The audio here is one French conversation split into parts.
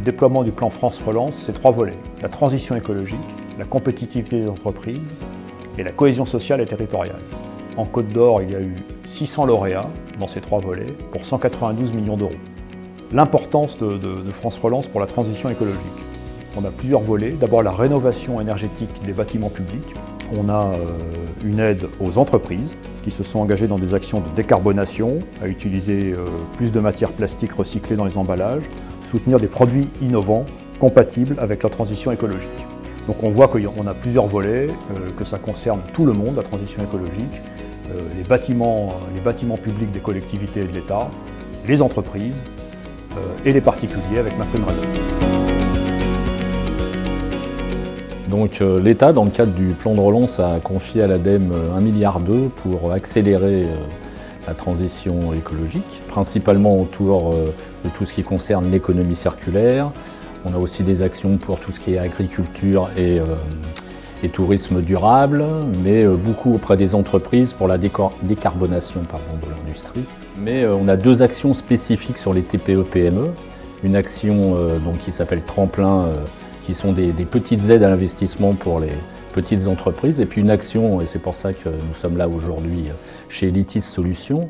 déploiement du plan France Relance, c'est 3 volets. La transition écologique, la compétitivité des entreprises et la cohésion sociale et territoriale. En Côte d'Or, il y a eu 600 lauréats dans ces 3 volets pour 192 millions d'euros. L'importance de France Relance pour la transition écologique. On a plusieurs volets. D'abord la rénovation énergétique des bâtiments publics. On a une aide aux entreprises qui se sont engagées dans des actions de décarbonation, à utiliser plus de matières plastiques recyclées dans les emballages, soutenir des produits innovants compatibles avec la transition écologique. Donc on voit qu'on a plusieurs volets, que ça concerne tout le monde, la transition écologique, les bâtiments publics des collectivités et de l'État, les entreprises et les particuliers avec MaPrimeRénov'. Donc l'État, dans le cadre du plan de relance, a confié à l'ADEME 1,2 milliard pour accélérer la transition écologique, principalement autour de tout ce qui concerne l'économie circulaire. On a aussi des actions pour tout ce qui est agriculture et tourisme durable, mais beaucoup auprès des entreprises pour la décarbonation de l'industrie. Mais on a 2 actions spécifiques sur les TPE-PME. Une action qui s'appelle Tremplin, qui sont des petites aides à l'investissement pour les petites entreprises, et puis une action, et c'est pour ça que nous sommes là aujourd'hui chez Elitis Solutions,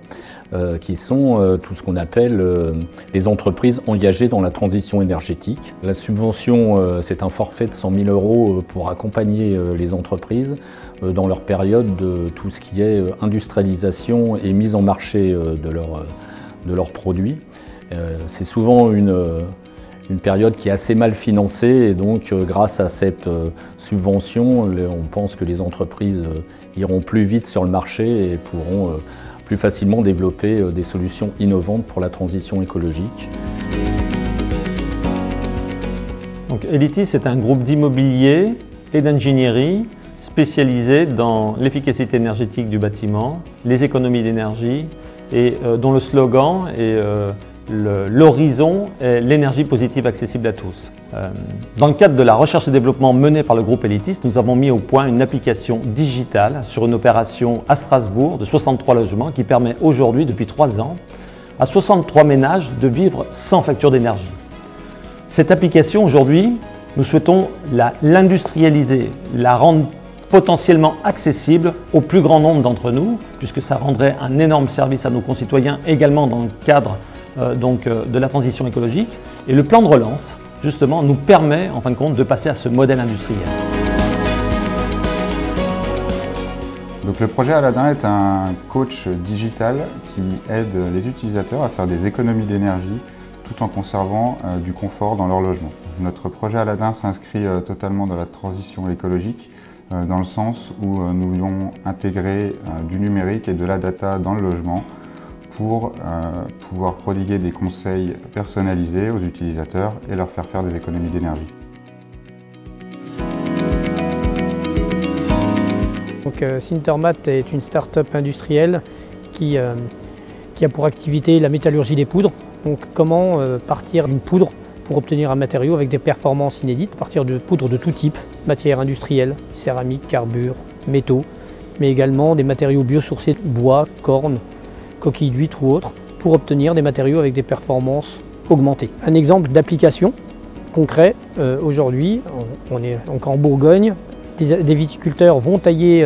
qui sont tout ce qu'on appelle les entreprises engagées dans la transition énergétique. La subvention, c'est un forfait de 100 000 € pour accompagner les entreprises dans leur période de tout ce qui est industrialisation et mise en marché de leurs produits. C'est souvent une période qui est assez mal financée, et donc grâce à cette subvention, on pense que les entreprises iront plus vite sur le marché et pourront plus facilement développer des solutions innovantes pour la transition écologique. Donc Elitis est un groupe d'immobilier et d'ingénierie spécialisé dans l'efficacité énergétique du bâtiment, les économies d'énergie, et dont le slogan est l'horizon est l'énergie positive accessible à tous. Dans le cadre de la recherche et développement menée par le groupe Elitis, nous avons mis au point une application digitale sur une opération à Strasbourg de 63 logements qui permet aujourd'hui, depuis 3 ans, à 63 ménages de vivre sans facture d'énergie. Cette application, aujourd'hui, nous souhaitons l'industrialiser, la rendre potentiellement accessible au plus grand nombre d'entre nous, puisque ça rendrait un énorme service à nos concitoyens également dans le cadre de la transition écologique. Et le plan de relance, justement, nous permet, en fin de compte, de passer à ce modèle industriel. Donc, le projet Aladin est un coach digital qui aide les utilisateurs à faire des économies d'énergie tout en conservant du confort dans leur logement. Notre projet Aladin s'inscrit totalement dans la transition écologique, dans le sens où nous voulons intégrer du numérique et de la data dans le logement pour pouvoir prodiguer des conseils personnalisés aux utilisateurs et leur faire des économies d'énergie. Donc, Sintermat est une start-up industrielle qui a pour activité la métallurgie des poudres. Donc, comment partir d'une poudre pour obtenir un matériau avec des performances inédites, partir de poudres de tout type, matières industrielles, céramique, carbure, métaux, mais également des matériaux biosourcés, bois, cornes, coquilles d'huîtres ou autres, pour obtenir des matériaux avec des performances augmentées. Un exemple d'application concret, aujourd'hui, on est donc en Bourgogne, des viticulteurs vont tailler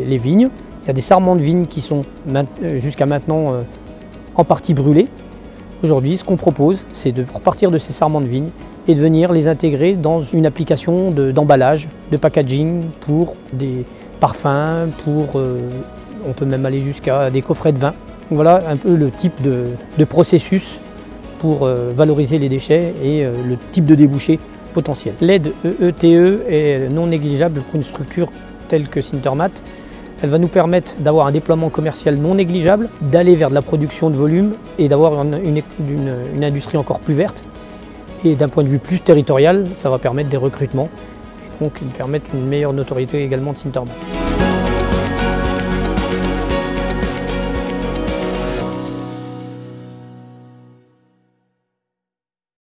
les vignes. Il y a des sarments de vignes qui sont jusqu'à maintenant en partie brûlés. Aujourd'hui, ce qu'on propose, c'est de repartir de ces sarments de vignes et de venir les intégrer dans une application d'emballage, de packaging pour des parfums, on peut même aller jusqu'à des coffrets de vin. Voilà un peu le type de processus pour valoriser les déchets et le type de débouché potentiel. L'aide EETE est non négligeable pour une structure telle que Sintermat. Elle va nous permettre d'avoir un déploiement commercial non négligeable, d'aller vers de la production de volume et d'avoir une industrie encore plus verte. Et d'un point de vue plus territorial, ça va permettre des recrutements et donc permettre une meilleure notoriété également de Sintermat.